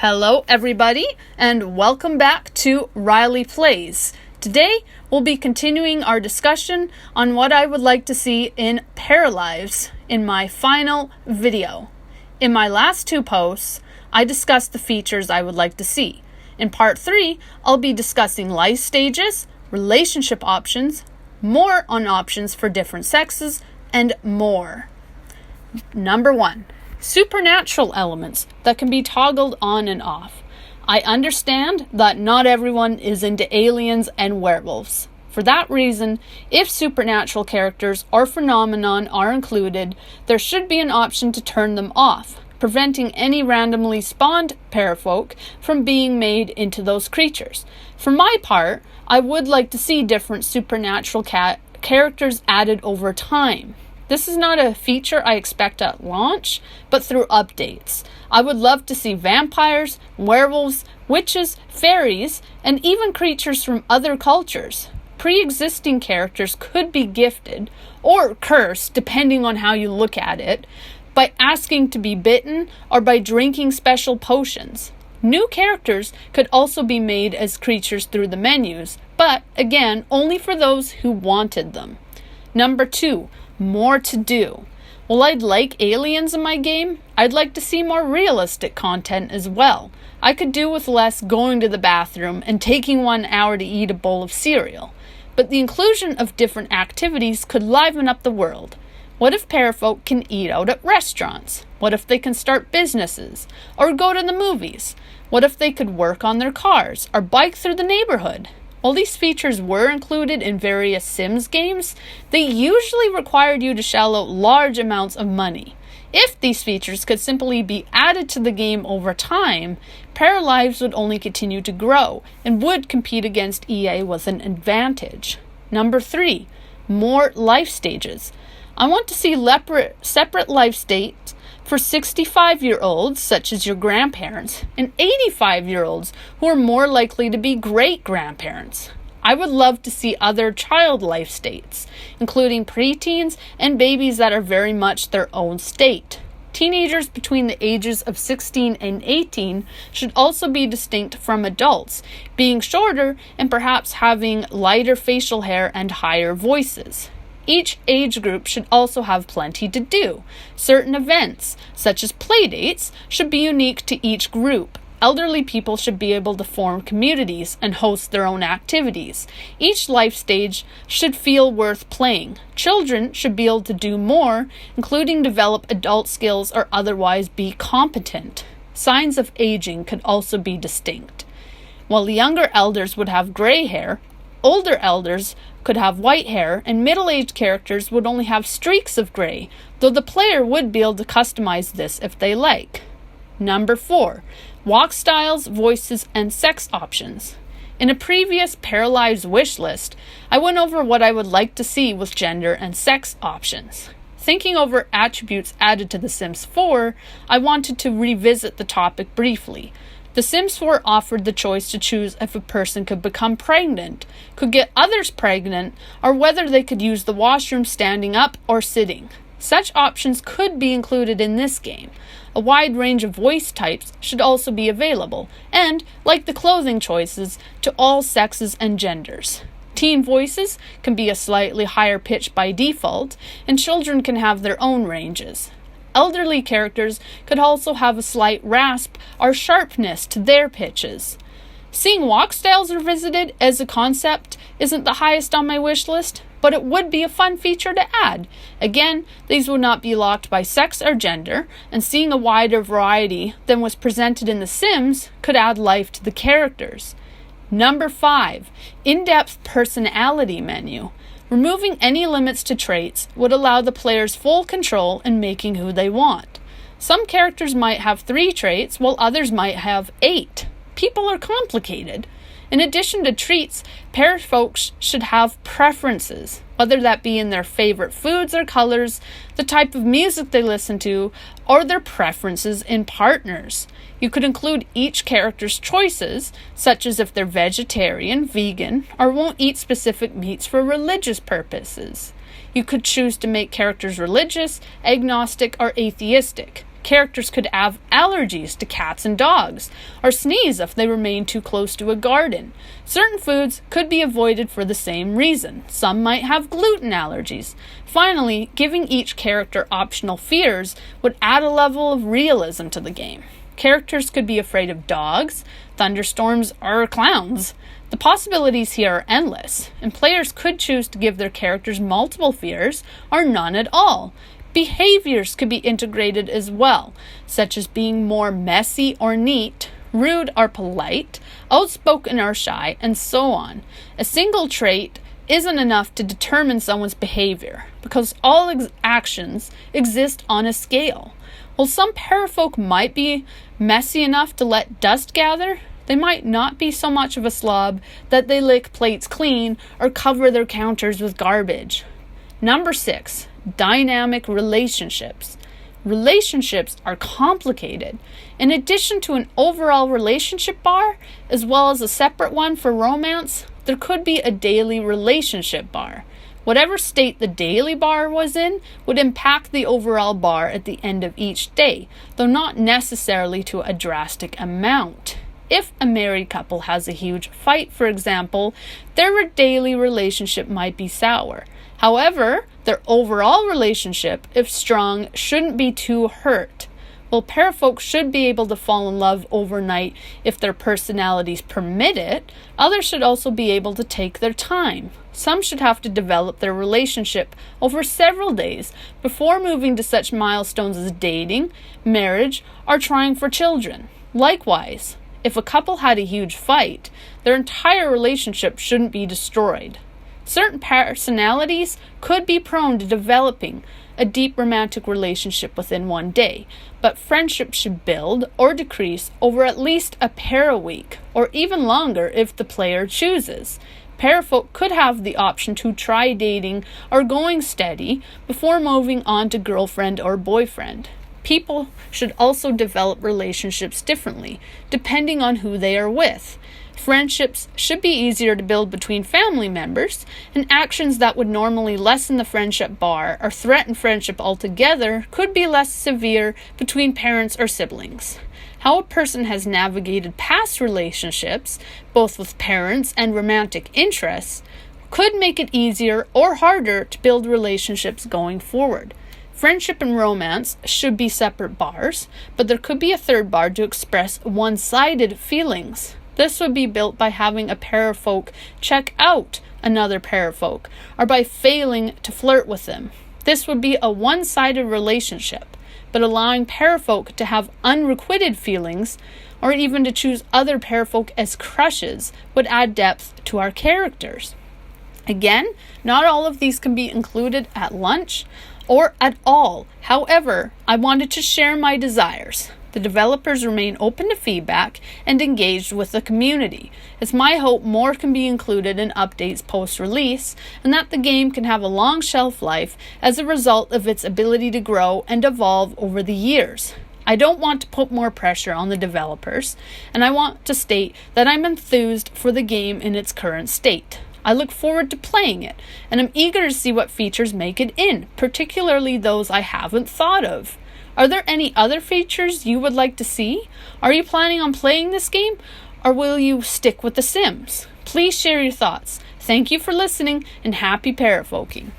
Hello everybody, and welcome back to Riley Plays. Today, we'll be continuing our discussion on what I would like to see in Paralives in my final video. In my last two posts, I discussed the features I would like to see. In part 3, I'll be discussing life stages, relationship options, more on options for different sexes, and more. Number 1. Supernatural elements that can be toggled on and off. I understand that not everyone is into aliens and werewolves. For that reason, if supernatural characters or phenomenon are included, there should be an option to turn them off, preventing any randomly spawned parafolk from being made into those creatures. For my part, I would like to see different supernatural characters added over time. This is not a feature I expect at launch, but through updates. I would love to see vampires, werewolves, witches, fairies, and even creatures from other cultures. Pre-existing characters could be gifted, or cursed, depending on how you look at it, by asking to be bitten or by drinking special potions. New characters could also be made as creatures through the menus, but again, only for those who wanted them. Number 2. More to do. While I'd like aliens in my game, I'd like to see more realistic content as well. I could do with less going to the bathroom and taking 1 hour to eat a bowl of cereal. But the inclusion of different activities could liven up the world. What if parafolk can eat out at restaurants? What if they can start businesses? Or go to the movies? What if they could work on their cars or bike through the neighborhood? While these features were included in various Sims games, they usually required you to shell out large amounts of money. If these features could simply be added to the game over time, Paralives would only continue to grow and would compete against EA with an advantage. Number 3. More life stages. I want to see separate life states for 65-year-olds, such as your grandparents, and 85-year-olds who are more likely to be great-grandparents. I would love to see other child life states, including preteens and babies that are very much their own state. Teenagers between the ages of 16 and 18 should also be distinct from adults, being shorter and perhaps having lighter facial hair and higher voices. Each age group should also have plenty to do. Certain events, such as playdates, should be unique to each group. Elderly people should be able to form communities and host their own activities. Each life stage should feel worth playing. Children should be able to do more, including develop adult skills or otherwise be competent. Signs of aging could also be distinct. While the younger elders would have gray hair, older elders could have white hair, and middle-aged characters would only have streaks of gray, though the player would be able to customize this if they like. Number 4. Walk styles, voices, and sex options. In a previous Paralives Wishlist, I went over what I would like to see with gender and sex options. Thinking over attributes added to The Sims 4, I wanted to revisit the topic briefly. The Sims 4 offered the choice to choose if a person could become pregnant, could get others pregnant, or whether they could use the washroom standing up or sitting. Such options could be included in this game. A wide range of voice types should also be available, and, like the clothing choices, to all sexes and genders. Teen voices can be a slightly higher pitch by default, and children can have their own ranges. Elderly characters could also have a slight rasp or sharpness to their pitches. Seeing walk styles revisited as a concept isn't the highest on my wish list, but it would be a fun feature to add. Again, these would not be locked by sex or gender, and seeing a wider variety than was presented in The Sims could add life to the characters. Number 5. In-depth personality menu. Removing any limits to traits would allow the players full control in making who they want. Some characters might have 3 traits, while others might have 8. People are complicated. In addition to treats, parafolks should have preferences, whether that be in their favorite foods or colors, the type of music they listen to, or their preferences in partners. You could include each character's choices, such as if they're vegetarian, vegan, or won't eat specific meats for religious purposes. You could choose to make characters religious, agnostic, or atheistic. Characters could have allergies to cats and dogs, or sneeze if they remain too close to a garden. Certain foods could be avoided for the same reason. Some might have gluten allergies. Finally, giving each character optional fears would add a level of realism to the game. Characters could be afraid of dogs, thunderstorms, or clowns. The possibilities here are endless, and players could choose to give their characters multiple fears or none at all. Behaviors could be integrated as well, such as being more messy or neat, rude or polite, outspoken or shy, and so on. A single trait isn't enough to determine someone's behavior, because all actions exist on a scale. While some parafolk might be messy enough to let dust gather, they might not be so much of a slob that they lick plates clean or cover their counters with garbage. Number 6, dynamic relationships. Relationships are complicated. In addition to an overall relationship bar, as well as a separate one for romance, there could be a daily relationship bar. Whatever state the daily bar was in would impact the overall bar at the end of each day, though not necessarily to a drastic amount. If a married couple has a huge fight, for example, their daily relationship might be sour. However, their overall relationship, if strong, shouldn't be too hurt. While parafolk should be able to fall in love overnight if their personalities permit it, others should also be able to take their time. Some should have to develop their relationship over several days before moving to such milestones as dating, marriage, or trying for children. Likewise, if a couple had a huge fight, their entire relationship shouldn't be destroyed. Certain personalities could be prone to developing a deep romantic relationship within one day, but friendships should build or decrease over at least a pair a week, or even longer if the player chooses. Parafolk could have the option to try dating or going steady before moving on to girlfriend or boyfriend. People should also develop relationships differently, depending on who they are with. Friendships should be easier to build between family members, and actions that would normally lessen the friendship bar or threaten friendship altogether could be less severe between parents or siblings. How a person has navigated past relationships, both with parents and romantic interests, could make it easier or harder to build relationships going forward. Friendship and romance should be separate bars, but there could be a third bar to express one-sided feelings. This would be built by having a parafolk check out another parafolk, or by failing to flirt with them. This would be a one-sided relationship, but allowing parafolk to have unrequited feelings, or even to choose other parafolk as crushes, would add depth to our characters. Again, not all of these can be included at lunch or at all. However, I wanted to share my desires. The developers remain open to feedback and engaged with the community. It's my hope more can be included in updates post-release, and that the game can have a long shelf life as a result of its ability to grow and evolve over the years. I don't want to put more pressure on the developers, and I want to state that I'm enthused for the game in its current state. I look forward to playing it, and I'm eager to see what features make it in, particularly those I haven't thought of. Are there any other features you would like to see? Are you planning on playing this game, or will you stick with The Sims? Please share your thoughts. Thank you for listening, and happy parafolking.